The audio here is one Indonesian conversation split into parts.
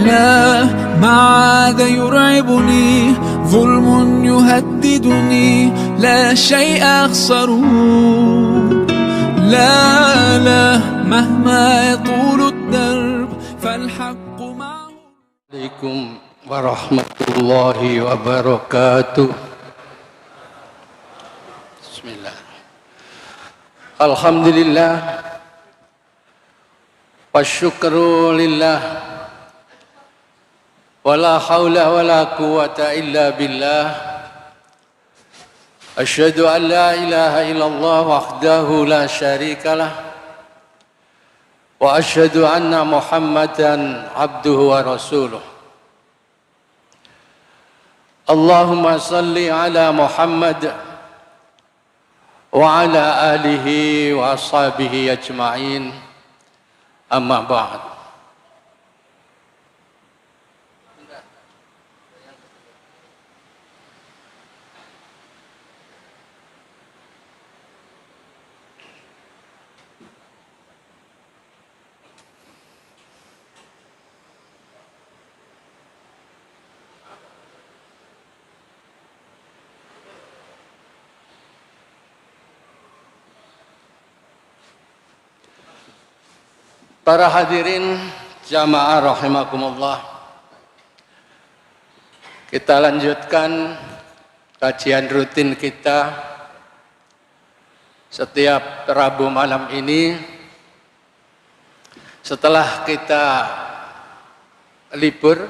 لا ما عاد يرعبني ظلم يهددني لا شيء أخسره لا مهما يطول الدرب فالحق معه. عليكم ورحمة الله وبركاته. بسم الله. الحمد لله والشكر لله ولا حول ولا قوة إلا بالله. أشهد أن لا إله إلا الله وحده لا شريك له وأشهد أن محمدا عبده ورسوله. اللهم صل على محمد وعلى آله وأصحابه أجمعين. أما بعد. Para hadirin jamaah rahimakumullah, kita lanjutkan kajian rutin kita setiap Rabu malam ini setelah kita libur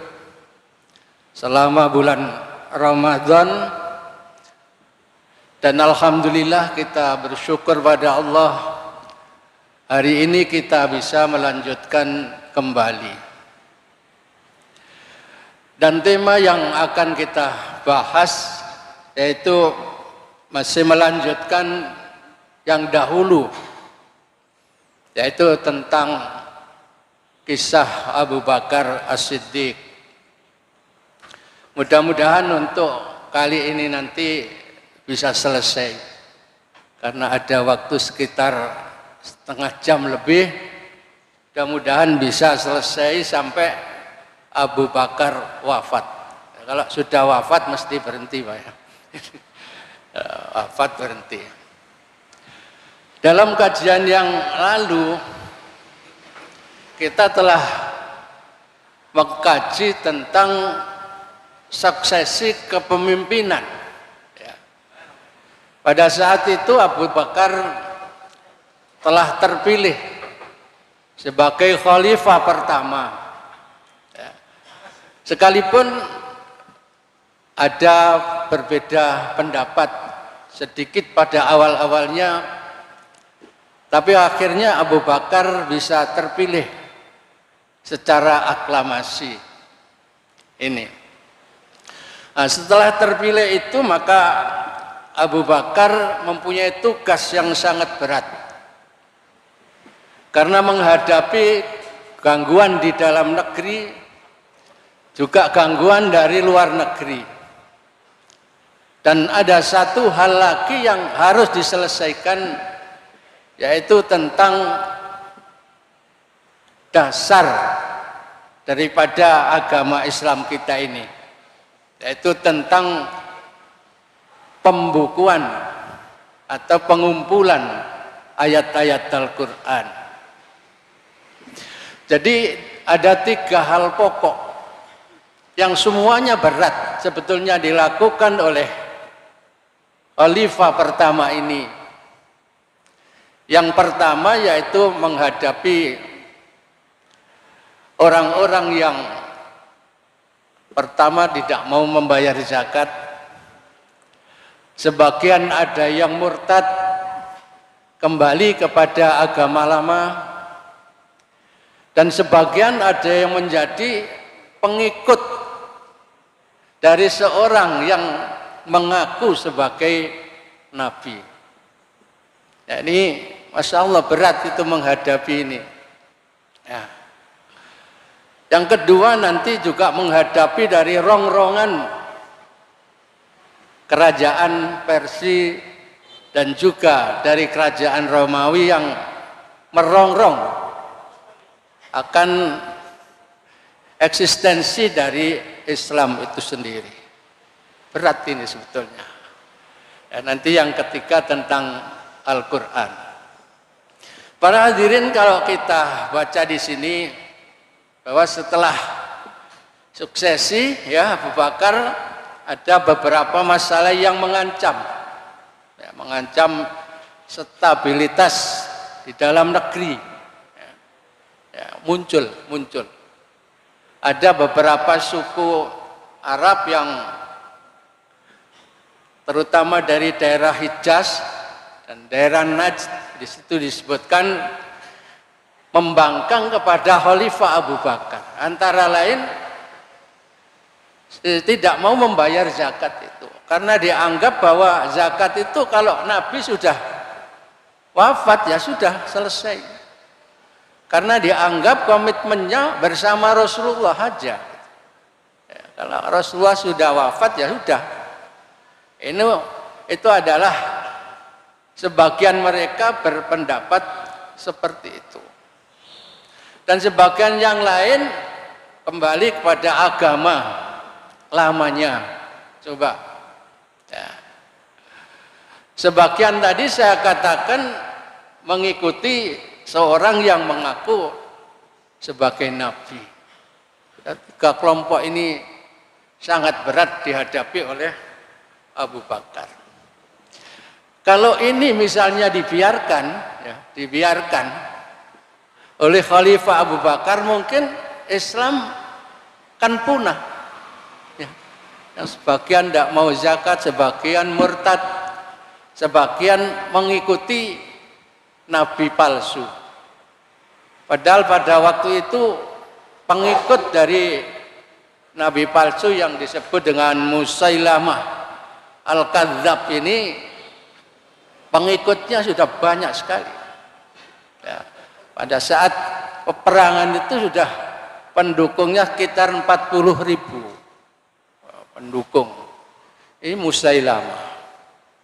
selama bulan Ramadan, dan alhamdulillah kita bersyukur pada Allah, hari ini kita bisa melanjutkan kembali. Dan tema yang akan kita bahas yaitu masih melanjutkan yang dahulu, yaitu tentang kisah Abu Bakar As-Siddiq. Mudah-mudahan untuk kali ini nanti bisa selesai, karena ada waktu sekitar setengah jam lebih. Mudah-mudahan bisa selesai sampai Abu Bakar wafat. Kalau sudah wafat mesti berhenti, Pak ya. Wafat berhenti. Dalam kajian yang lalu kita telah mengkaji tentang suksesi kepemimpinan. Pada saat itu Abu Bakar telah terpilih sebagai khalifah pertama. Sekalipun ada berbeda pendapat sedikit pada awal-awalnya, tapi akhirnya Abu Bakar bisa terpilih secara aklamasi. Ini. Nah, setelah terpilih itu maka Abu Bakar mempunyai tugas yang sangat berat. Karena menghadapi gangguan di dalam negeri, juga gangguan dari luar negeri. Dan ada satu hal lagi yang harus diselesaikan, yaitu tentang dasar daripada agama Islam kita ini, yaitu tentang pembukuan atau pengumpulan ayat-ayat Al-Quran. Jadi ada 3 hal pokok yang semuanya berat sebetulnya dilakukan oleh khalifah pertama ini. Yang pertama yaitu menghadapi orang-orang yang pertama tidak mau membayar zakat. Sebagian ada yang murtad kembali kepada agama lama, dan sebagian ada yang menjadi pengikut dari seorang yang mengaku sebagai nabi. Ya, ini Masya Allah berat itu menghadapi ini. Ya. Yang kedua nanti juga menghadapi dari rongrongan kerajaan Persia dan juga dari kerajaan Romawi yang merongrong akan eksistensi dari Islam itu sendiri. Berat ini sebetulnya. Dan nanti yang ketiga tentang Al-Quran. Para hadirin, kalau kita baca di sini bahwa setelah suksesi ya Abu Bakar, ada beberapa masalah yang mengancam, mengancam stabilitas di dalam negeri. Muncul. Ada beberapa suku Arab yang terutama dari daerah Hijaz dan daerah Najd, di situ disebutkan membangkang kepada Khalifah Abu Bakar. Antara lain tidak mau membayar zakat itu, karena dianggap bahwa zakat itu kalau Nabi sudah wafat ya sudah selesai. Karena dianggap komitmennya bersama Rasulullah aja. Ya, kalau Rasulullah sudah wafat ya sudah. Itu adalah sebagian mereka berpendapat seperti itu. Dan sebagian yang lain kembali kepada agama lamanya. Coba. Ya. Sebagian tadi saya katakan mengikuti seorang yang mengaku sebagai nabi. Tiga kelompok ini sangat berat dihadapi oleh Abu Bakar. Kalau ini misalnya dibiarkan oleh Khalifah Abu Bakar, mungkin Islam kan punah. Ya. Yang sebagian tidak mau zakat, sebagian murtad, sebagian mengikuti nabi palsu. Padahal pada waktu itu pengikut dari nabi palsu yang disebut dengan Musailamah Al-Kadzab ini pengikutnya sudah banyak sekali. Ya, pada saat peperangan itu sudah pendukungnya sekitar 40.000 pendukung. Ini Musailamah.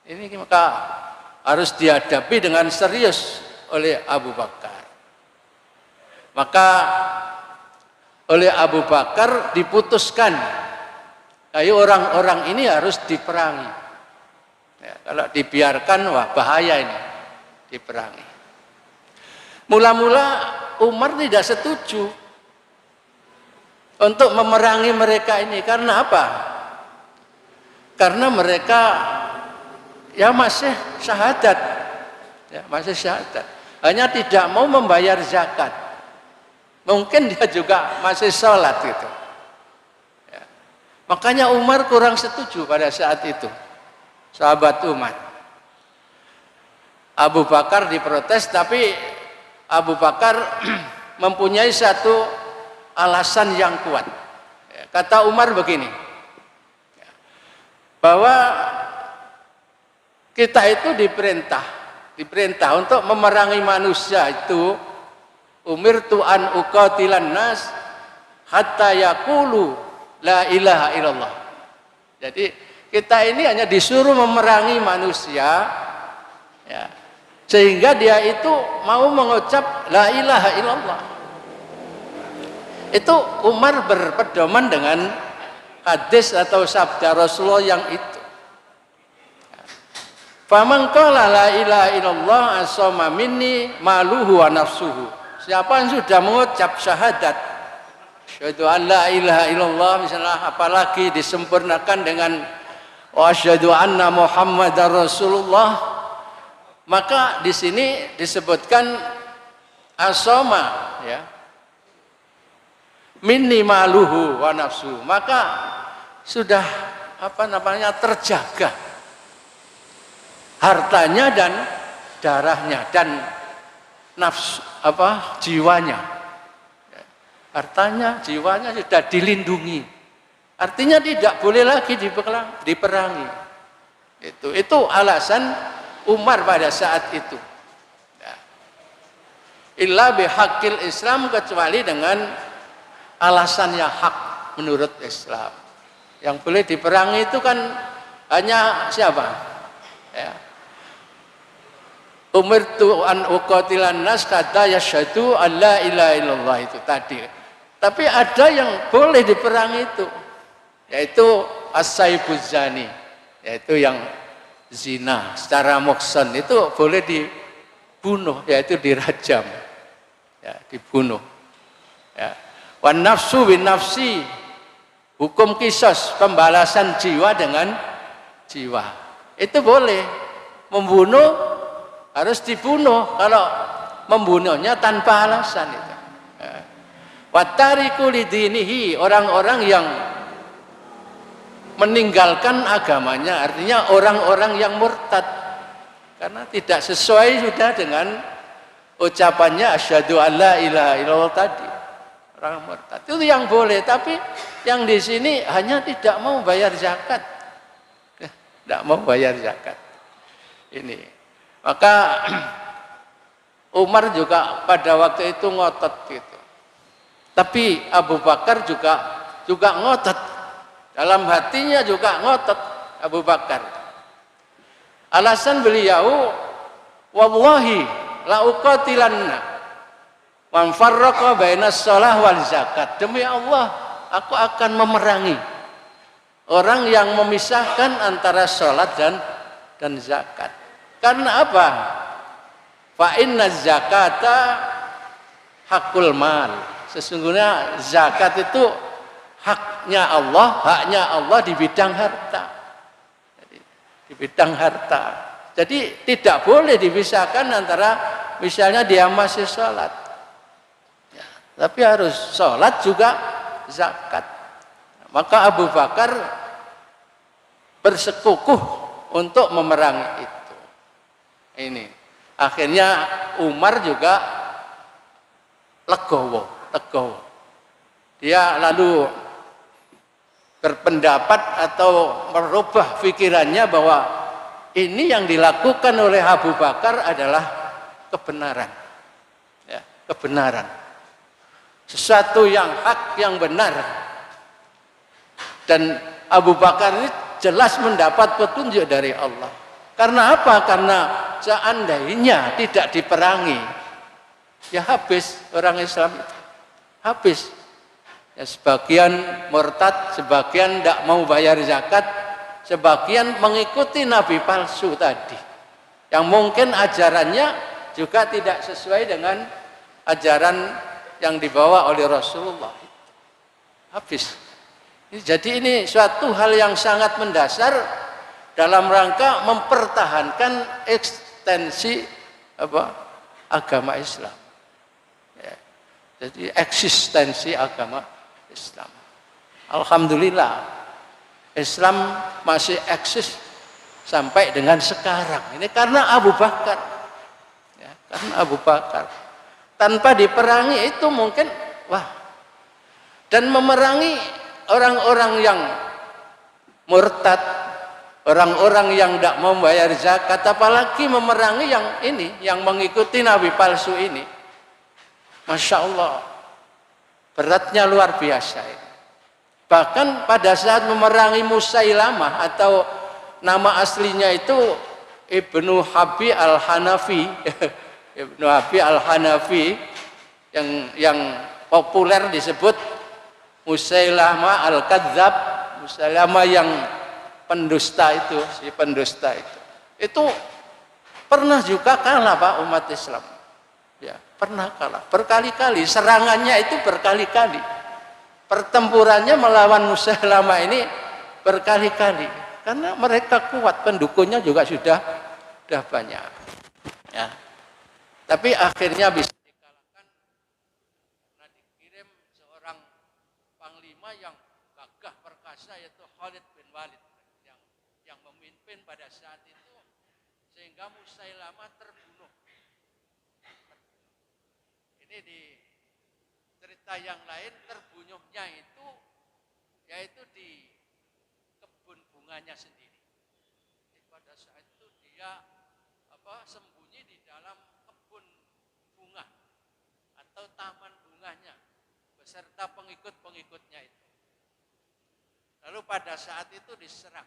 Ini maka harus dihadapi dengan serius oleh Abu Bakar. Maka oleh Abu Bakar diputuskan, ayo orang-orang ini harus diperangi. Ya, kalau dibiarkan, wah bahaya ini, diperangi. Mula-mula Umar tidak setuju untuk memerangi mereka ini. Karena apa? Karena mereka ya masih syahadat. Ya, masih syahadat. Hanya tidak mau membayar zakat. Mungkin dia juga masih sholat gitu. Ya. Makanya Umar kurang setuju pada saat itu. Sahabat Umar. Abu Bakar diprotes, tapi Abu Bakar mempunyai satu alasan yang kuat. Ya, kata Umar begini, ya, bahwa kita itu diperintah untuk memerangi manusia itu, umirtu an uqatilan nas hatta yaqulu la ilaha illallah. Jadi kita ini hanya disuruh memerangi manusia, ya, sehingga dia itu mau mengucap la ilaha illallah. Itu Umar berpedoman dengan hadis atau sabda Rasulullah yang itu. Faman qala la ilaha illallah asama minni maluhu wa nafsuhu. Siapa yang sudah mengucap syahadat, syahadu an la ilaha illallah, misalnya apalagi disempurnakan dengan wa asyhadu anna Muhammadar Rasulullah, maka di sini disebutkan asoma, ya, minni maluhu wa nafsu, maka sudah terjaga hartanya dan darahnya dan nafsu jiwanya. Hartanya, jiwanya sudah dilindungi. Artinya tidak boleh lagi diperangi. Itu alasan Umar pada saat itu. Ya. Illa bihaqqil Islam, kecuali dengan alasannya hak menurut Islam. Yang boleh diperangi itu kan hanya siapa? Ya. Umirtu an uqatilan nas kata yasyhadu alla ilaha illallah, itu tadi. Tapi ada yang boleh diperangi itu, yaitu as-saibuz zani, yaitu yang zina secara muhsan itu boleh dibunuh, yaitu dirajam, ya, dibunuh. Ya. Wan nafsu bin nafsi, hukum kisos, pembalasan jiwa dengan jiwa, itu boleh. Membunuh harus dibunuh kalau membunuhnya tanpa alasan itu. Ya. Watariku lidinihi, orang-orang yang meninggalkan agamanya, artinya orang-orang yang murtad karena tidak sesuai sudah dengan ucapannya asyhadu alla ilaha illallah tadi. Orang murtad itu yang boleh, tapi yang di sini hanya tidak mau bayar zakat, tidak mau bayar zakat ini. Maka Umar juga pada waktu itu ngotot gitu. Tapi Abu Bakar juga ngotot, dalam hatinya juga ngotot Abu Bakar. Alasan beliau, wallahi la uqatilanna man farraqa bainas shalah wal zakat. Demi Allah, aku akan memerangi orang yang memisahkan antara salat dan zakat. Karena apa? Fa inna zakata hakul mal. Sesungguhnya zakat itu haknya Allah di bidang harta. Di bidang harta. Jadi tidak boleh dipisahkan antara misalnya dia masih sholat, ya, tapi harus sholat juga zakat. Maka Abu Bakar bersekukuh untuk memerangi itu. Ini akhirnya Umar juga legowo. Dia lalu berpendapat atau merubah pikirannya bahwa ini yang dilakukan oleh Abu Bakar adalah kebenaran, ya, kebenaran, sesuatu yang hak, yang benar. Dan Abu Bakar ini jelas mendapat petunjuk dari Allah. Karena apa? Karena seandainya tidak diperangi, ya habis orang Islam itu. Habis. Ya, sebagian murtad, sebagian tidak mau bayar zakat, sebagian mengikuti nabi palsu tadi, yang mungkin ajarannya juga tidak sesuai dengan ajaran yang dibawa oleh Rasulullah. Habis. Jadi ini suatu hal yang sangat mendasar dalam rangka mempertahankan ekstensi agama Islam. Ya. Jadi eksistensi agama Islam. Alhamdulillah Islam masih eksis sampai dengan sekarang. Ini karena Abu Bakar. Ya, karena Abu Bakar. Tanpa diperangi itu mungkin dan memerangi orang-orang yang murtad, orang-orang yang tidak mau membayar zakat, apalagi memerangi yang ini, yang mengikuti nabi palsu ini. Masya Allah, beratnya luar biasa ini. Bahkan pada saat memerangi Musailamah, atau nama aslinya itu Ibnu Habib al-Hanafi, Ibnu Habib al-Hanafi, yang populer disebut Musailamah al-Kadzab, Musailamah yang pendusta itu, si pendusta itu pernah juga kalah Pak umat Islam. Ya, pernah kalah berkali-kali, serangannya itu berkali-kali, pertempurannya melawan Musailamah ini berkali-kali, karena mereka kuat, pendukungnya juga sudah banyak. Ya. Tapi akhirnya bisa dikalahkan karena dikirim seorang panglima yang gagah perkasa, yaitu Khalid bin Walid, yang memimpin pada saat itu, sehingga Musailamah terbunuh. Ini di cerita yang lain, terbunuhnya itu yaitu di kebun bunganya sendiri. Jadi pada saat itu dia sembunyi di dalam kebun bunga atau taman bunganya beserta pengikut-pengikutnya itu. Lalu pada saat itu diserang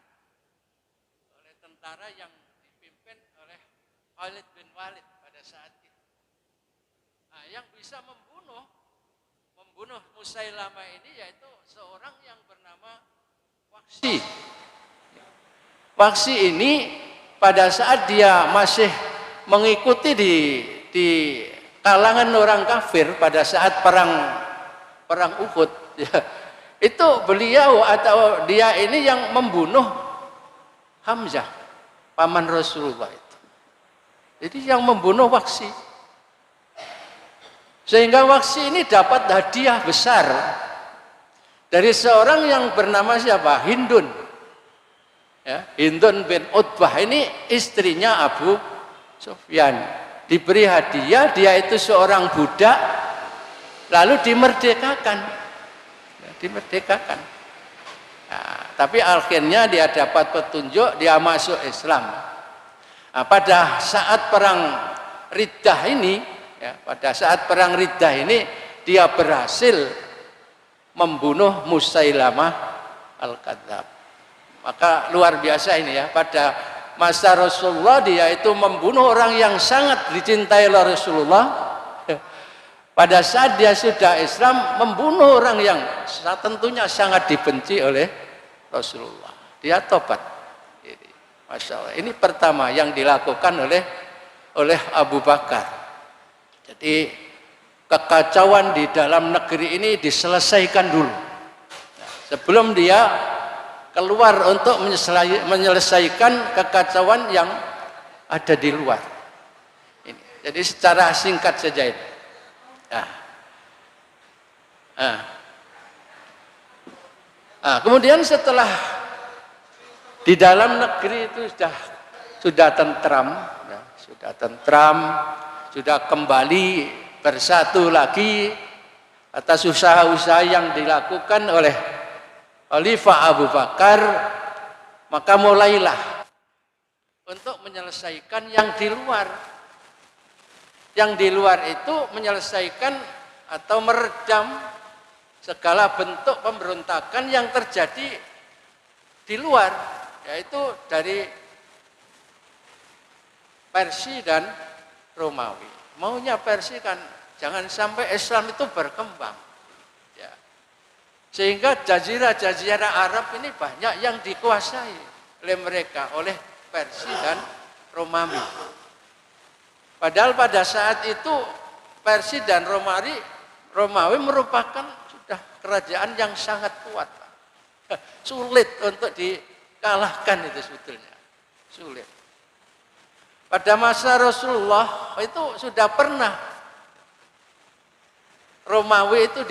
oleh tentara yang dipimpin oleh Khalid bin Walid pada saat itu. Nah, yang bisa membunuh membunuh Musailamah ini yaitu seorang yang bernama Waksi. Waksi ini pada saat dia masih mengikuti di kalangan orang kafir pada saat perang Uhud, ya, itu beliau atau dia ini yang membunuh Hamzah, paman Rasulullah itu. Jadi yang membunuh Waksi. Sehingga Waksi ini dapat hadiah besar dari seorang yang bernama siapa? Hindun. Ya, Hindun bin Utbah ini istrinya Abu Sufyan. Diberi hadiah, dia itu seorang budak, lalu dimerdekakan. Ya, dimerdekakan. Nah, tapi akhirnya dia dapat petunjuk, dia masuk Islam. Nah, pada saat perang Riddah ini, ya, pada saat perang Riddah ini dia berhasil membunuh Musailamah Al-Kadzab. Maka luar biasa ini ya, pada masa Rasulullah dia itu membunuh orang yang sangat dicintai oleh Rasulullah. Pada saat dia sudah Islam membunuh orang yang tentunya sangat dibenci oleh Rasulullah. Dia tobat. Masya Allah. Ini pertama yang dilakukan oleh Abu Bakar. Jadi kekacauan di dalam negeri ini diselesaikan dulu. Nah, sebelum dia keluar untuk menyelesaikan kekacauan yang ada di luar. Ini. Jadi secara singkat saja ini. Kemudian setelah di dalam negeri itu sudah tentram, ya, sudah kembali bersatu lagi atas usaha-usaha yang dilakukan oleh Khalifah Abu Bakar, maka mulailah untuk menyelesaikan yang di luar. Yang di luar itu menyelesaikan atau meredam segala bentuk pemberontakan yang terjadi di luar, yaitu dari Persia dan Romawi. Maunya Persia kan jangan sampai Islam itu berkembang. Sehingga jazirah-jazirah Arab ini banyak yang dikuasai oleh mereka, oleh Persia dan Romawi. Padahal pada saat itu Persia dan Romawi merupakan sudah kerajaan yang sangat kuat. Sulit untuk dikalahkan itu sebetulnya. Sulit. Pada masa Rasulullah itu sudah pernah Romawi itu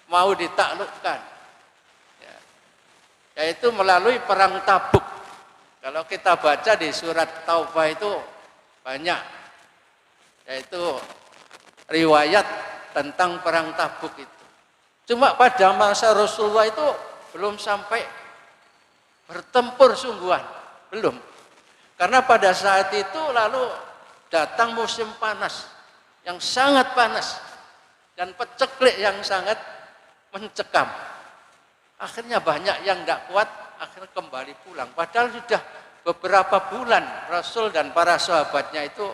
mau ditaklukkan, ya, yaitu melalui perang Tabuk. Kalau kita baca di surat Taubah itu banyak, yaitu riwayat tentang perang Tabuk itu. Cuma pada masa Rasulullah itu belum sampai bertempur sungguhan, belum. Karena pada saat itu lalu datang musim panas yang sangat panas dan peceklik yang sangat mencekam. Akhirnya banyak yang tidak kuat, akhirnya kembali pulang. Padahal sudah beberapa bulan Rasul dan para sahabatnya itu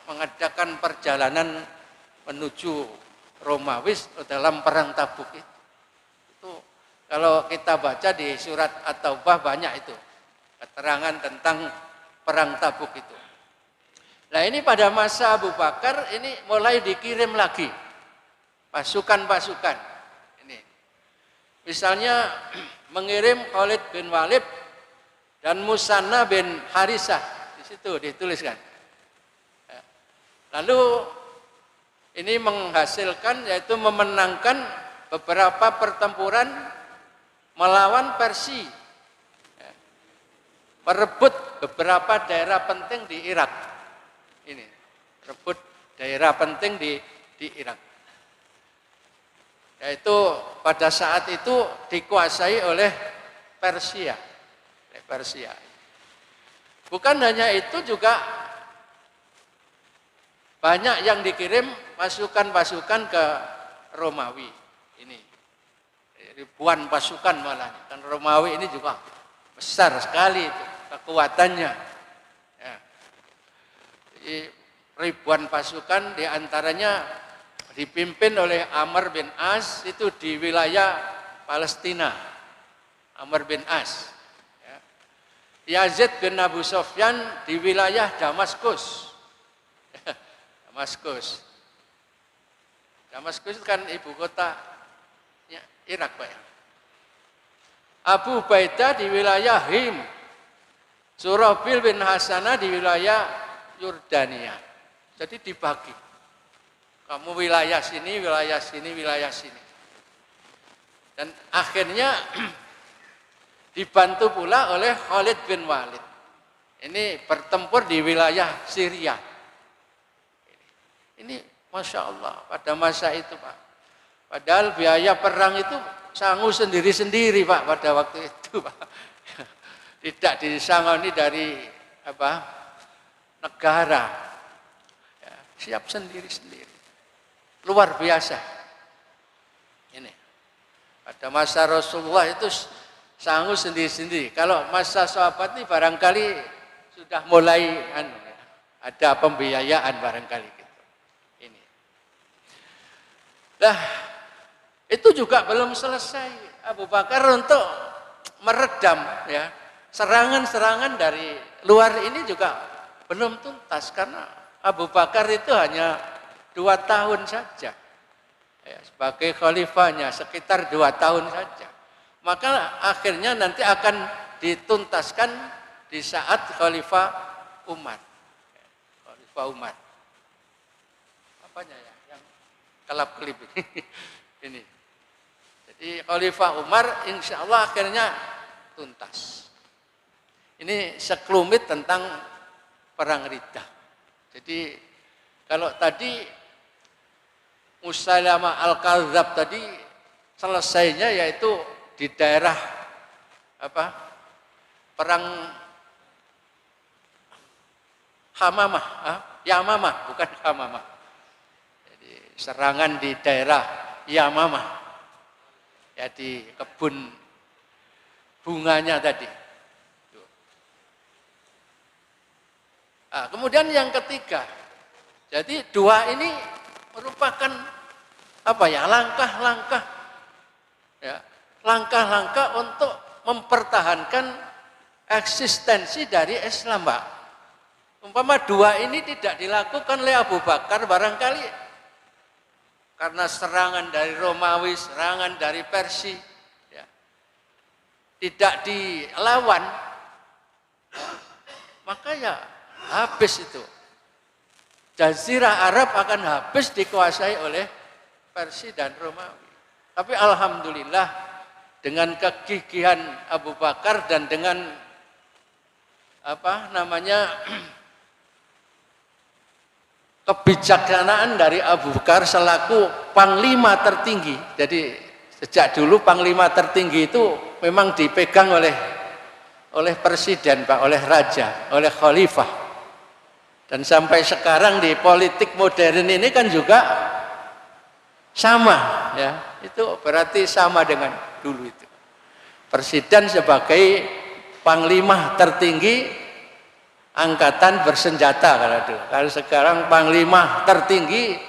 mengadakan perjalanan menuju Romawi dalam perang Tabuk itu. Kalau kita baca di surat At-Taubah banyak itu keterangan tentang perang Tabuk itu. Nah ini pada masa Abu Bakar ini mulai dikirim lagi pasukan-pasukan. Ini misalnya mengirim Khalid bin Walid dan Musanna bin Harisah, di situ dituliskan. Lalu ini menghasilkan yaitu memenangkan beberapa pertempuran melawan Persia, merebut beberapa daerah penting di Irak. Ini rebut daerah penting di Irak. Yaitu pada saat itu dikuasai oleh Persia. Bukan hanya itu, juga banyak yang dikirim pasukan-pasukan ke Romawi. Ini ribuan pasukan malah. Dan Romawi ini juga besar sekali itu kekuatannya. Ya. Ribuan pasukan, diantaranya dipimpin oleh Amr bin As, itu di wilayah Palestina. Amr bin As. Ya. Yazid bin Abu Sufyan di wilayah Damaskus. Damaskus. Damaskus itu kan ibu kota Irak, Pak ya. Abu Ubaidah di wilayah Him. Surabil bin Hasanah di wilayah Yordania. Jadi dibagi. Kamu wilayah sini, wilayah sini, wilayah sini. Dan akhirnya dibantu pula oleh Khalid bin Walid. Ini bertempur di wilayah Syria. Ini Masya Allah pada masa itu, Pak. Padahal biaya perang itu sanggup sendiri-sendiri, Pak, pada waktu itu, Pak. Tidak disangoni dari negara. Ya, siap sendiri-sendiri. Luar biasa. Ini. Pada masa Rasulullah itu sanggup sendiri-sendiri. Kalau masa sahabat ini barangkali sudah mulai ada pembiayaan barangkali gitu. Ini. Nah, itu juga belum selesai Abu Bakar untuk meredam ya serangan-serangan dari luar ini juga belum tuntas karena Abu Bakar itu hanya 2 tahun saja ya, sebagai khalifahnya sekitar 2 tahun saja. Maka akhirnya nanti akan dituntaskan di saat Khalifah Umar. Khalifah Umar. Apanya ya? Yang kelap-kelip ini. Ini. Jadi Khalifah Umar insya Allah akhirnya tuntas. Ini sekelumit tentang perang Riddah. Jadi kalau tadi Musailamah Al-Kadzdzab tadi selesainya yaitu di daerah perang Hamamah, Yamamah, bukan Hamamah. Jadi serangan di daerah Yamamah, ya di kebun bunganya tadi. Nah, kemudian yang ketiga, jadi 2 ini merupakan langkah-langkah, ya, langkah-langkah untuk mempertahankan eksistensi dari Islam, Pak. Umpama 2 ini tidak dilakukan oleh Abu Bakar barangkali karena serangan dari Romawi, serangan dari Persia, ya, tidak dilawan, maka ya habis itu. Jazirah Arab akan habis dikuasai oleh Persia dan Romawi. Tapi alhamdulillah dengan kegigihan Abu Bakar dan dengan kebijaksanaan dari Abu Bakar selaku panglima tertinggi. Jadi sejak dulu panglima tertinggi itu memang dipegang oleh presiden, Pak, oleh raja, oleh khalifah. Dan sampai sekarang di politik modern ini kan juga sama, ya. Itu berarti sama dengan dulu itu. Presiden sebagai panglima tertinggi angkatan bersenjata kalau dulu. Kalau sekarang panglima tertinggi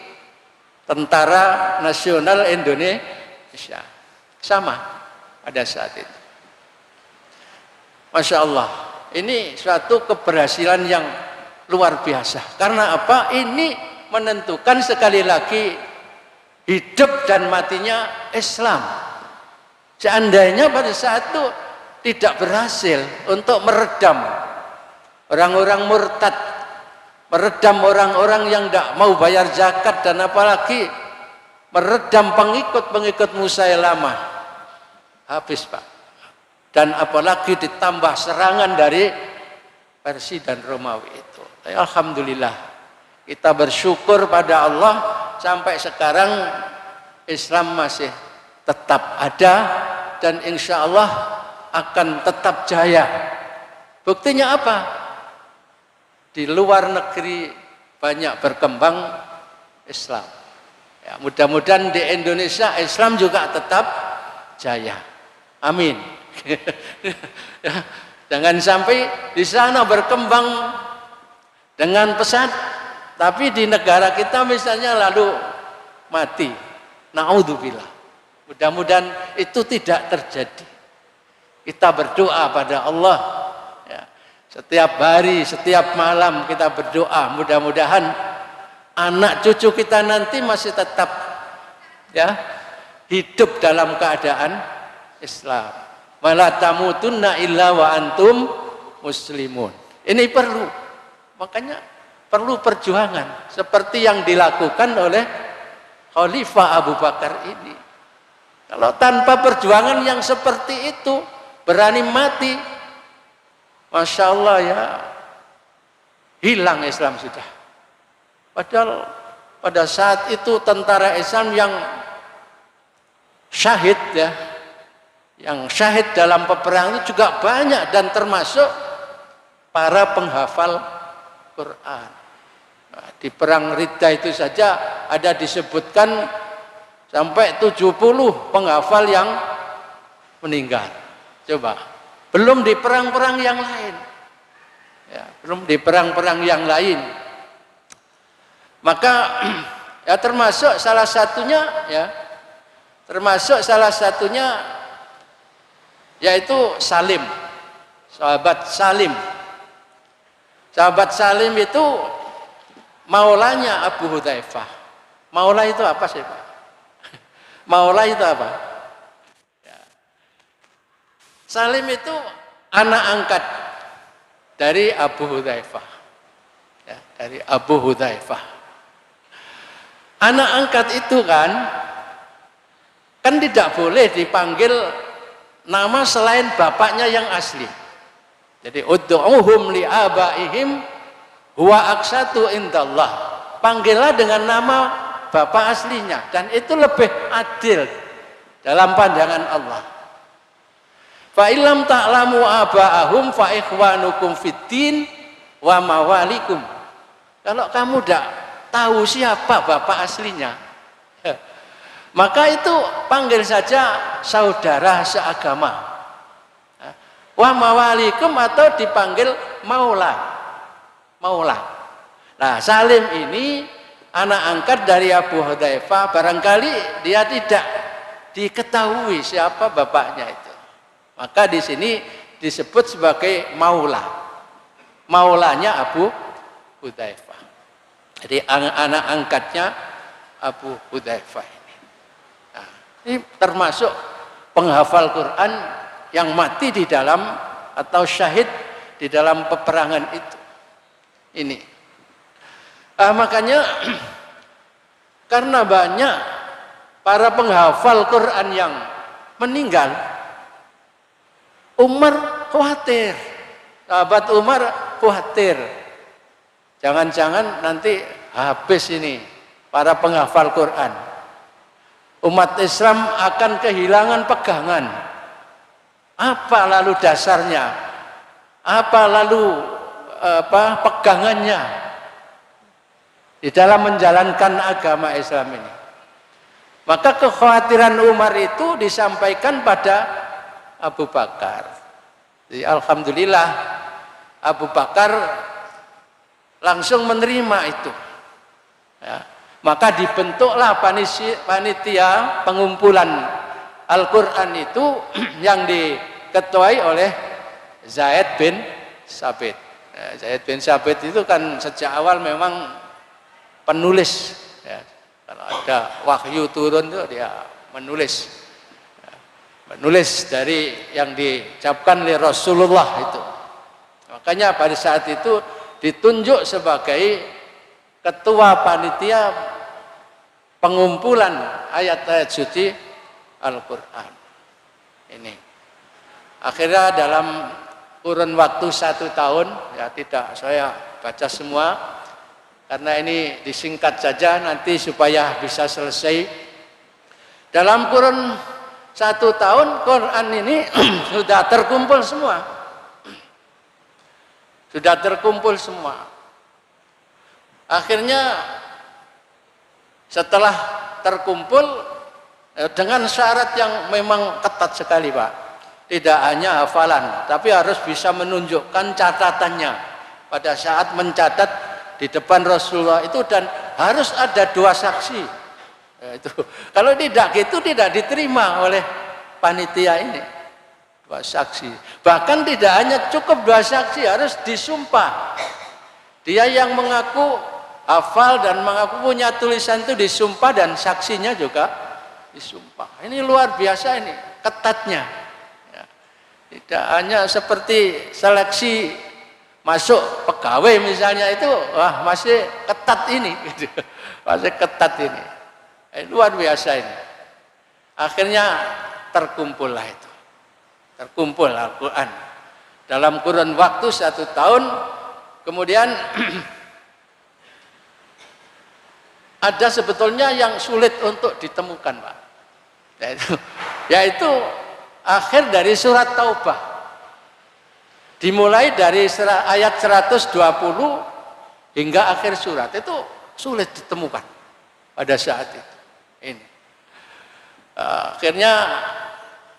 Tentara Nasional Indonesia. Sama pada saat itu. Masya Allah, ini suatu keberhasilan yang luar biasa. Karena apa? Ini menentukan sekali lagi hidup dan matinya Islam. Seandainya pada saat itu tidak berhasil untuk meredam orang-orang murtad, meredam orang-orang yang tidak mau bayar zakat, dan apalagi meredam pengikut-pengikut Musailamah, habis, Pak. Dan apalagi ditambah serangan dari Persia dan Romawi itu. Alhamdulillah kita bersyukur pada Allah sampai sekarang Islam masih tetap ada dan insya Allah akan tetap jaya. Buktinya apa? Di luar negeri banyak berkembang Islam. Ya, mudah-mudahan di Indonesia Islam juga tetap jaya. Amin. Jangan sampai di sana berkembang dengan pesat, tapi di negara kita misalnya lalu mati. Naudzubillah. Mudah-mudahan itu tidak terjadi. Kita berdoa pada Allah. Ya. Setiap hari, setiap malam kita berdoa. Mudah-mudahan anak cucu kita nanti masih tetap ya hidup dalam keadaan Islam. Wala tamutunna illa wa antum muslimun. Ini perlu. Makanya perlu perjuangan seperti yang dilakukan oleh Khalifah Abu Bakar ini. Kalau tanpa perjuangan yang seperti itu, berani mati, Masya Allah ya, hilang Islam sudah. Padahal pada saat itu tentara Islam yang syahid ya, yang syahid dalam peperangan itu juga banyak dan termasuk para penghafal Quran. Nah, di perang Riddah itu saja ada disebutkan sampai 70 penghafal yang meninggal. Coba, belum di perang-perang yang lain. Ya, belum di perang-perang yang lain. Maka ya termasuk salah satunya ya, yaitu Salim, sahabat Salim. Sahabat Salim itu maulanya Abu Hudzaifah. Maula itu apa sih Pak? Maula itu apa? Ya. Salim itu anak angkat dari Abu Hudzaifah. Ya, dari Abu Hudzaifah. Anak angkat itu kan tidak boleh dipanggil nama selain bapaknya yang asli. Jadi ud'uhum li abaihim huwa aqsatu indallah. Panggillah dengan nama bapak aslinya dan itu lebih adil dalam pandangan Allah. Fa illam ta'lamu aba'ahum fa ikhwanukum fiddin wa mawalikum. Kalau kamu tidak tahu siapa bapak aslinya, maka itu panggil saja saudara seagama. Wa mawalikum atau dipanggil maula. Maula. Nah, Salim ini anak angkat dari Abu Hudzaifah, barangkali dia tidak diketahui siapa bapaknya itu. Maka di sini disebut sebagai maula. Maulanya Abu Hudzaifah. Jadi anak angkatnya Abu Hudzaifah ini. Nah, ini termasuk penghafal Quran yang mati di dalam atau syahid di dalam peperangan itu. Ini. Makanya karena banyak para penghafal Quran yang meninggal, Umar khawatir. Sahabat Umar khawatir. Jangan-jangan nanti habis ini para penghafal Quran. Umat Islam akan kehilangan pegangan. Apa lalu dasarnya? Apa lalu pegangannya di dalam menjalankan agama Islam ini? Maka kekhawatiran Umar itu disampaikan pada Abu Bakar. Jadi, alhamdulillah Abu Bakar langsung menerima itu. Ya. Maka dibentuklah panitia pengumpulan Al-Quran itu yang diketuai oleh Zaid bin Sabit. Zaid bin Sabit itu kan sejak awal memang penulis. Ya, kalau ada wahyu turun itu dia menulis. Ya, menulis dari yang diucapkan oleh Rasulullah itu. Makanya pada saat itu ditunjuk sebagai ketua panitia pengumpulan ayat-ayat suci Al-Quran. Ini akhirnya dalam kurun waktu 1 tahun, ya tidak saya baca semua karena ini disingkat saja nanti supaya bisa selesai. Dalam kurun 1 tahun Quran ini sudah terkumpul semua. Sudah terkumpul semua. Akhirnya setelah terkumpul dengan syarat yang memang ketat sekali Pak. Tidak hanya hafalan, tapi harus bisa menunjukkan catatannya pada saat mencatat di depan Rasulullah itu, dan harus ada 2 saksi. Ya, itu. Kalau tidak gitu tidak diterima oleh panitia ini. 2 saksi. Bahkan tidak hanya cukup 2 saksi, harus disumpah. Dia yang mengaku hafal dan mengaku punya tulisan itu disumpah dan saksinya juga disumpah. Ini luar biasa ini, ketatnya. Ya. Tidak hanya seperti seleksi masuk pegawai misalnya itu, wah masih ketat ini. Masih ketat ini. Luar biasa ini. Akhirnya terkumpullah itu. Terkumpul Al-Quran. Dalam kurun waktu 1 tahun, kemudian ada sebetulnya yang sulit untuk ditemukan, Pak. Yaitu akhir dari surat Taubah. Dimulai dari ayat 120 hingga akhir surat. Itu sulit ditemukan pada saat itu. Ini akhirnya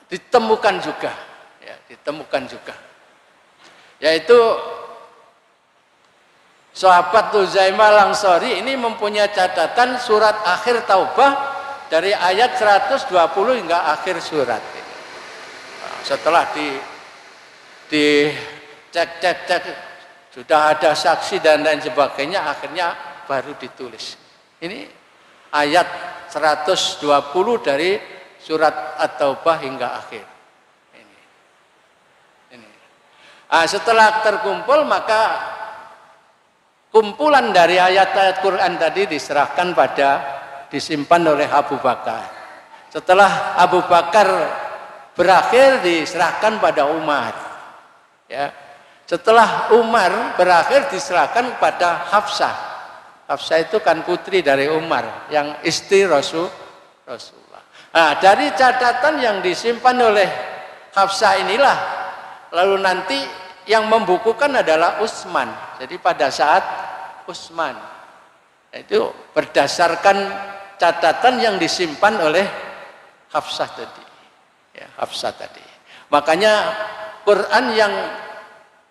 ditemukan juga, ya, ditemukan juga, yaitu sahabat Huzaimah Al-Ansari ini mempunyai catatan surat akhir Taubah dari ayat 120 hingga akhir surat. Nah, setelah dicek sudah ada saksi dan lain sebagainya, akhirnya baru ditulis. Ini ayat 120 dari surat At-Taubah hingga akhir. Ini. Nah, setelah terkumpul maka kumpulan dari ayat-ayat Quran tadi disimpan oleh Abu Bakar. Setelah Abu Bakar berakhir diserahkan pada Umar. Ya. Setelah Umar berakhir diserahkan kepada Hafsah. Hafsah itu kan putri dari Umar yang istri Rasulullah. Nah, dari catatan yang disimpan oleh Hafsah inilah lalu nanti yang membukukan adalah Utsman. Jadi pada saat Utsman itu berdasarkan catatan yang disimpan oleh Hafsah tadi. Ya, Hafsah tadi. Makanya Quran yang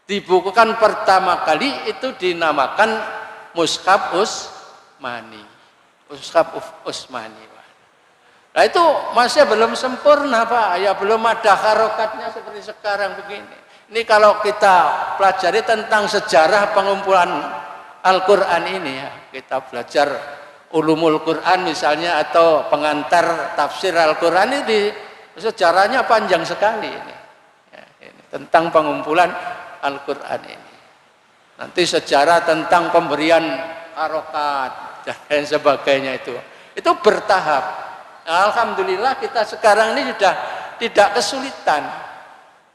dibukukan pertama kali itu dinamakan Mushaf Utsmani. Mushaf Utsmani. Nah itu masih belum sempurna, Pak. Ya belum ada harokatnya seperti sekarang begini. Ini kalau kita pelajari tentang sejarah pengumpulan Al-Quran ini ya, kita belajar Ulumul Quran misalnya atau pengantar tafsir Al-Quran ini sejarahnya panjang sekali ini. Ya, ini tentang pengumpulan Al-Quran ini. Nanti sejarah tentang pemberian harokat dan lain sebagainya itu bertahap. Alhamdulillah kita sekarang ini sudah tidak kesulitan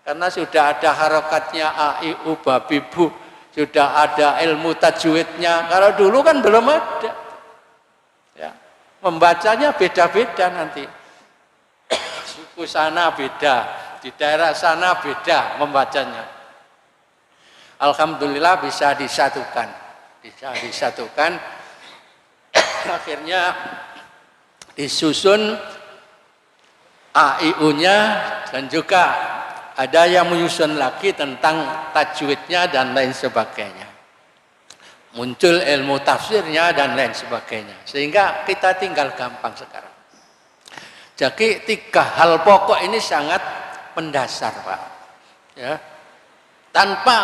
karena sudah ada harokatnya a, i, u, ba, bi, bu, sudah ada ilmu tajwidnya. Kalau dulu kan belum ada. Ya, membacanya beda-beda nanti. Suku sana beda, di daerah sana beda membacanya. Alhamdulillah bisa disatukan, akhirnya disusun AIU-nya dan juga ada yang menyusun lagi tentang tajwidnya dan lain sebagainya. Muncul ilmu tafsirnya dan lain sebagainya, sehingga kita tinggal gampang sekarang. Jadi 3 hal pokok ini sangat mendasar, Pak. Ya. Tanpa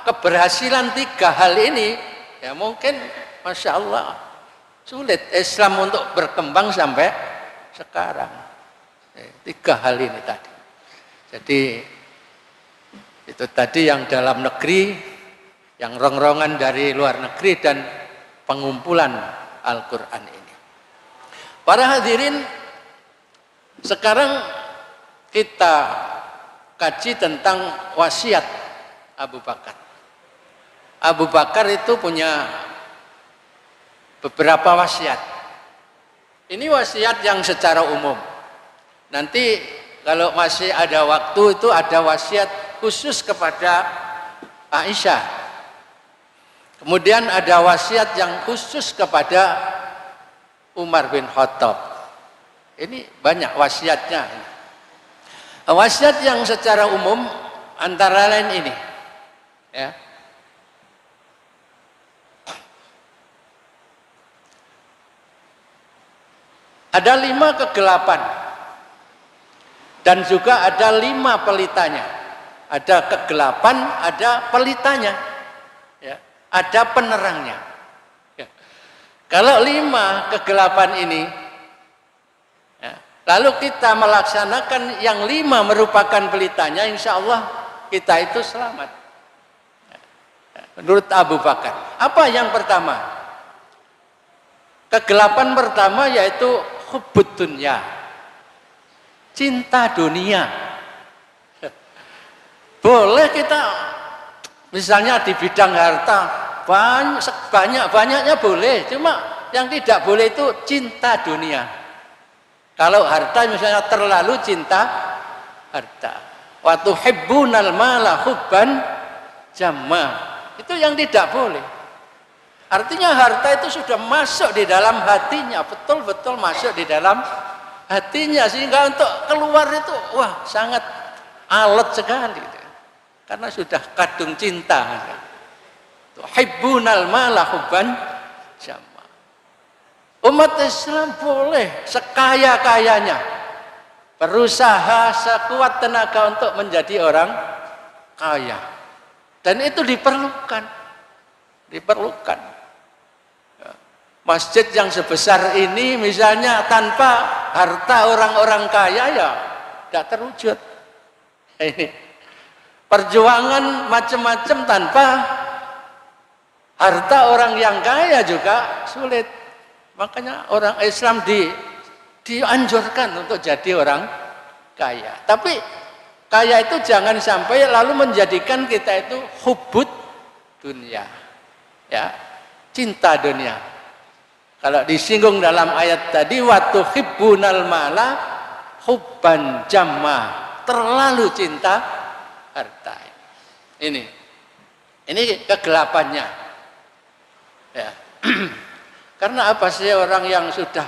keberhasilan 3 hal ini, ya mungkin Masya Allah sulit Islam untuk berkembang sampai sekarang. 3 hal ini tadi. Jadi itu tadi yang dalam negeri, yang rongrongan dari luar negeri dan pengumpulan Al-Quran ini. Para hadirin, sekarang kita kaji tentang wasiat Abu Bakar. Abu Bakar itu punya beberapa wasiat. Ini wasiat yang secara umum. Nanti kalau masih ada waktu itu ada wasiat khusus kepada Aisyah. Kemudian ada wasiat yang khusus kepada Umar bin Khattab. Ini banyak wasiatnya. Wasiat yang secara umum antara lain ini. Ya. Ada 5 kegelapan dan juga ada 5 pelitanya. Ada kegelapan, ada pelitanya, ya, ada penerangnya. Ya. Kalau 5 kegelapan ini, ya, lalu kita melaksanakan yang 5 merupakan pelitanya, insya Allah kita itu selamat. Ya. Menurut Abu Bakar, apa yang pertama? Kegelapan pertama yaitu hubbud dunya, cinta dunia. Boleh kita misalnya di bidang harta banyak-banyaknya boleh, cuma yang tidak boleh itu cinta dunia. Kalau harta misalnya terlalu cinta harta, wa tuhibbunal mala hubban jamma, itu yang tidak boleh. Artinya harta itu sudah masuk di dalam hatinya, betul-betul masuk di dalam hatinya, sehingga untuk keluar itu wah sangat alot sekali, karena sudah kadung cinta. Tuhibbunal mala hubban jamma. Umat Islam boleh sekaya-kayanya berusaha sekuat tenaga untuk menjadi orang kaya, dan itu diperlukan. Masjid yang sebesar ini misalnya tanpa harta orang-orang kaya ya tidak terwujud. Ini perjuangan macam-macam tanpa harta orang yang kaya juga sulit. Makanya orang Islam dianjurkan untuk jadi orang kaya. Tapi kaya itu jangan sampai lalu menjadikan kita itu hubbud dunia, ya, cinta dunia. Kalau disinggung dalam ayat tadi, wa tuhibbunal mala hubban jamma, terlalu cinta harta. Ini kegelapannya. Ya. Karena apa sih orang yang sudah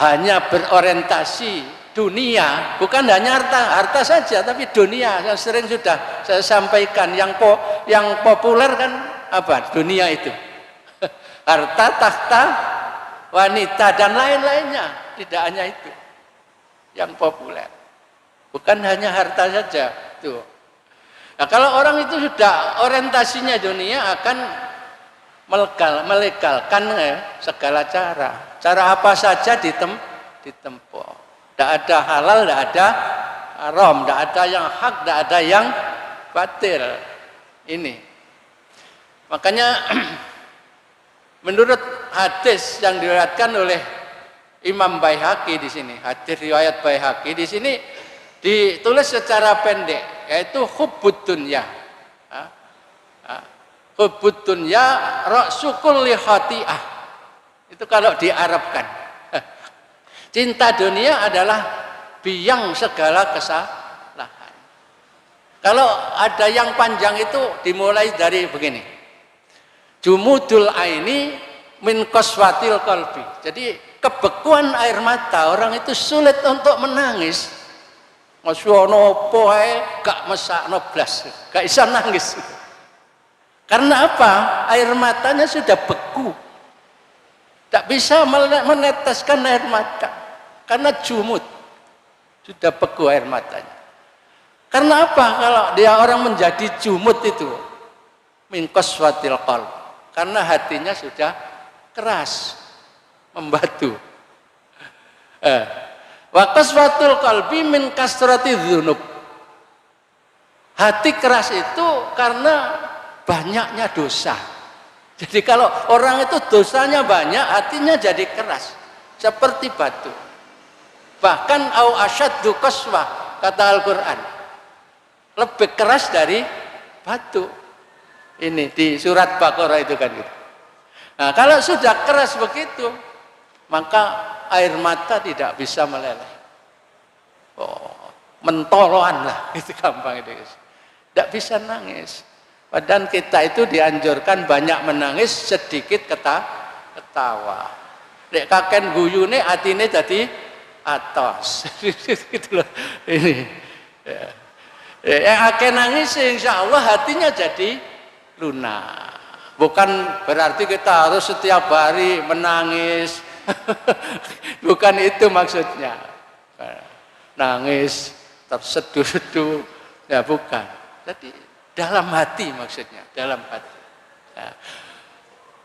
hanya berorientasi dunia, bukan hanya harta saja, tapi dunia yang sering sudah saya sampaikan, yang populer kan apa? Dunia itu. Harta, tahta, wanita, dan lain-lainnya. Tidak hanya itu yang populer, bukan hanya harta saja tuh. Nah, kalau orang itu sudah orientasinya dunia, akan melegalkan segala cara apa saja ditempuh. Tidak ada halal, tidak ada haram, tidak ada yang hak, tidak ada yang batil. Ini makanya menurut hadis yang diriwayatkan oleh Imam Baihaqi di sini, hadis riwayat Baihaqi di sini ditulis secara pendek, yaitu hubbud dunya. Hubbud dunya ra'su kulli khati'ah. Itu kalau diarabkan. Cinta dunia adalah biang segala kesalahan. Kalau ada yang panjang itu dimulai dari begini. Jumudul aini min qaswatil qalbi. Jadi kebekuan air mata orang itu sulit untuk menangis. Masyono poe gak mesakno blas, gak bisa nangis. Karena apa? Air matanya sudah beku. Tak bisa meneteskan air mata. Karena jumud. Sudah beku air matanya. Karena apa? Kalau dia orang menjadi jumud itu min qaswatil qalbi. Karena hatinya sudah keras, membatu. Wa qaswatul qalbi min kasrati dzunub. Hati keras itu karena banyaknya dosa. Jadi kalau orang itu dosanya banyak, hatinya jadi keras, seperti batu. Bahkan au asyaddu qaswah, kata Al-Qur'an, lebih keras dari batu. Ini di surat Baqarah itu kan gitu. Nah, kalau sudah keras begitu, maka air mata tidak bisa meleleh. Mentoloan lah, itu gampang itu. Tidak bisa nangis. Padahal kita itu dianjurkan banyak menangis, sedikit ketawa. Nek kaken guyune atine dadi atos. Gitu loh. Ini. Yang akeh nangis insya Allah hatinya jadi lunak. Bukan berarti kita harus setiap hari menangis, Bukan itu maksudnya. Nangis, terseduh-seduh, ya bukan. Jadi dalam hati maksudnya, dalam hati. Ya.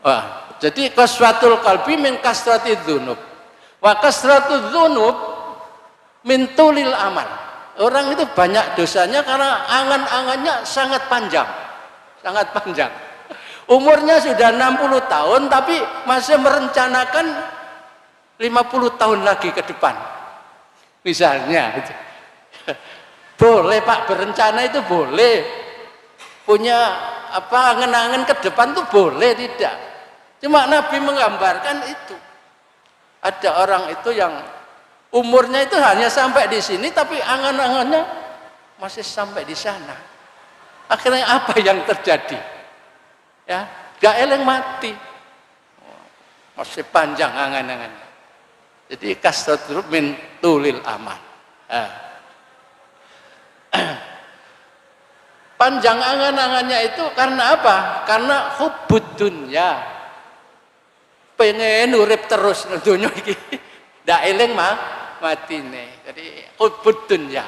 Wah, jadi kasratul qalbi min kasrati dzunub. Wa kasratul dzunub min tulil amal. Orang itu banyak dosanya karena angan-angannya sangat panjang. Sangat panjang. Umurnya sudah 60 tahun tapi masih merencanakan 50 tahun lagi ke depan. Misalnya. Boleh Pak, berencana itu boleh. Punya angan-angan ke depan itu boleh, tidak. Cuma Nabi menggambarkan itu. Ada orang itu yang umurnya itu hanya sampai di sini tapi angan-angannya masih sampai di sana. Akhirnya apa yang terjadi? Ya, gak eleng mati. Masih panjang angan-angannya. Jadi kasratul min tulil amal. Panjang angan-angannya itu karena apa? Karena hubbud dunya. Pengen urip terus dunya iki. Ndak eling matine. Jadi hubbud dunya.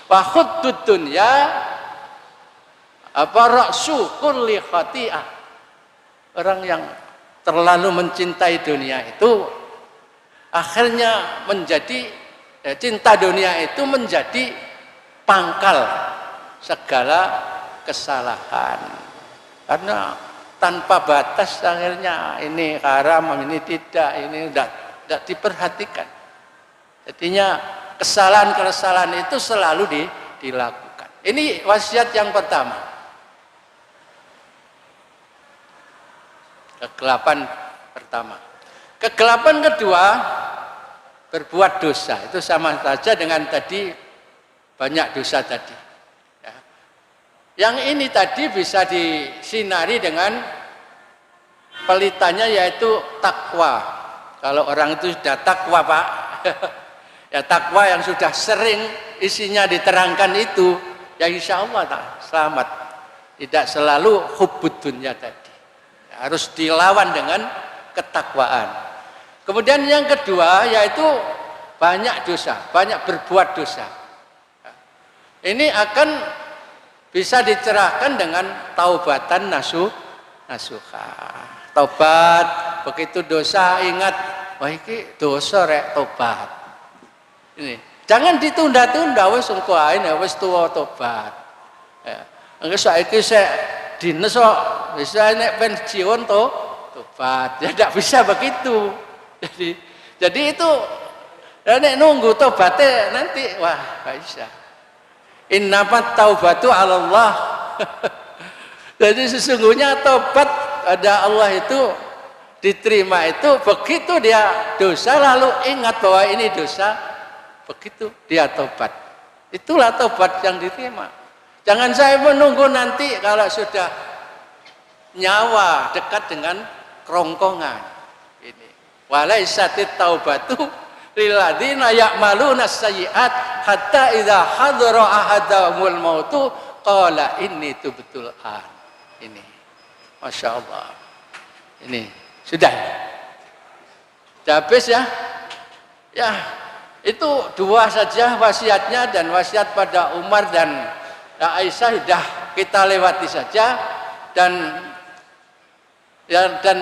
Wa hubbud dunya ra'su kulli khati'ah. Orang yang terlalu mencintai dunia itu akhirnya menjadi cinta dunia itu menjadi pangkal segala kesalahan. Karena tanpa batas akhirnya ini haram, ini tidak, ini tidak diperhatikan. Jadinya kesalahan-kesalahan itu selalu dilakukan. Ini wasiat yang pertama. Kegelapan pertama. Kegelapan kedua, berbuat dosa. Itu sama saja dengan tadi banyak dosa tadi. Ya. Yang ini tadi bisa disinari dengan pelitannya yaitu takwa. Kalau orang itu sudah takwa Pak, ya takwa yang sudah sering isinya diterangkan itu, ya insya Allah tak selamat. Tidak selalu hubbud dunya tadi. Ya, harus dilawan dengan ketakwaan. Kemudian yang kedua yaitu banyak dosa, banyak berbuat dosa. Ini akan bisa dicerahkan dengan taubatan nasuha. Taubat, begitu dosa ingat, wah ini dosa rek tobat. Ini jangan ditunda-tunda, wis engko ae wis tuwa tobat. Ya, engko saiki sik dines kok bisa nek pensiun tobat. Ya tidak bisa begitu. Jadi itu nek nunggu tobatnya nanti wah enggak bisa. Innamat taubatu 'ala Allah. Jadi sesungguhnya tobat ada Allah itu diterima itu begitu dia dosa lalu ingat bahwa ini dosa, begitu dia tobat. Itulah tobat yang diterima. Jangan saya menunggu nanti kalau sudah nyawa dekat dengan kerongkongan. Ini walaisatit taubatu lilladzina ya'maluna sayyi'at hatta idza hadara ahadahumul mautu qala inni tubtul an. Ini Masya Allah. Ini sudah habis ya. Ya, itu dua saja wasiatnya, dan wasiat pada Umar dan Aisyah sudah kita lewati saja. Dan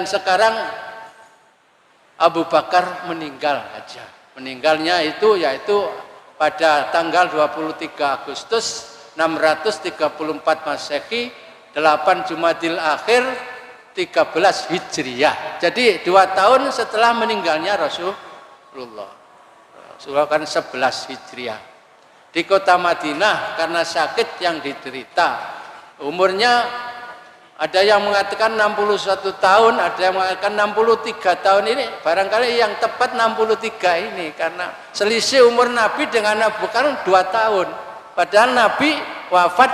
sekarang Abu Bakar meninggal aja. Meninggalnya itu yaitu pada tanggal 23 Agustus 634 Masehi, 8 Jumadil Akhir 13 Hijriyah. Jadi 2 tahun setelah meninggalnya Rasulullah. Rasulullah kan 11 Hijriyah. Di kota Madinah karena sakit yang diderita. Umurnya ada yang mengatakan 61 tahun, ada yang mengatakan 63 tahun. Ini barangkali yang tepat 63 ini, karena selisih umur Nabi dengan Abu Bakar 2 tahun. Padahal Nabi wafat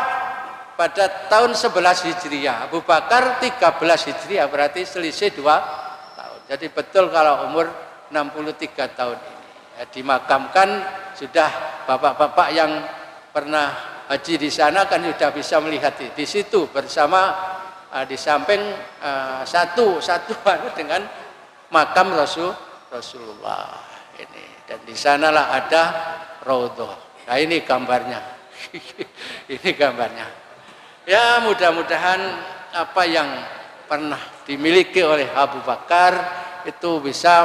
pada tahun 11 Hijriah, Abu Bakar 13 Hijriah, berarti selisih 2 tahun. Jadi betul kalau umur 63 tahun ini. Ya, dimakamkan sudah bapak-bapak yang pernah haji di sana kan sudah bisa melihat di situ bersama di samping satu dengan makam Rasulullah ini. Dan di sanalah ada raudhah. Nah ini gambarnya. Ini gambarnya. Ya mudah-mudahan apa yang pernah dimiliki oleh Abu Bakar itu bisa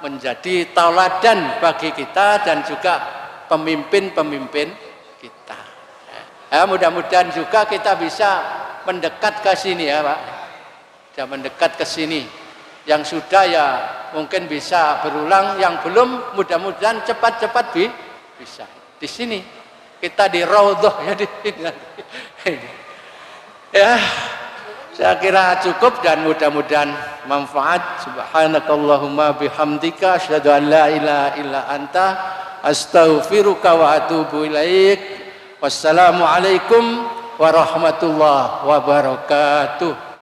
menjadi tauladan bagi kita dan juga pemimpin-pemimpin kita. Ya, mudah-mudahan juga kita bisa mendekat ke sini ya Pak. Bisa mendekat ke sini. Yang sudah ya mungkin bisa berulang, yang belum mudah-mudahan cepat-cepat bisa. Di sini kita di raudhah ya di sini. Ya, saya kira cukup dan mudah-mudahan manfaat. Subhanakallahumma bihamdika asyhadu an la ilaha illa anta astaghfiruka wa atubu ilaik. Wassalamualaikum warahmatullahi wabarakatuh.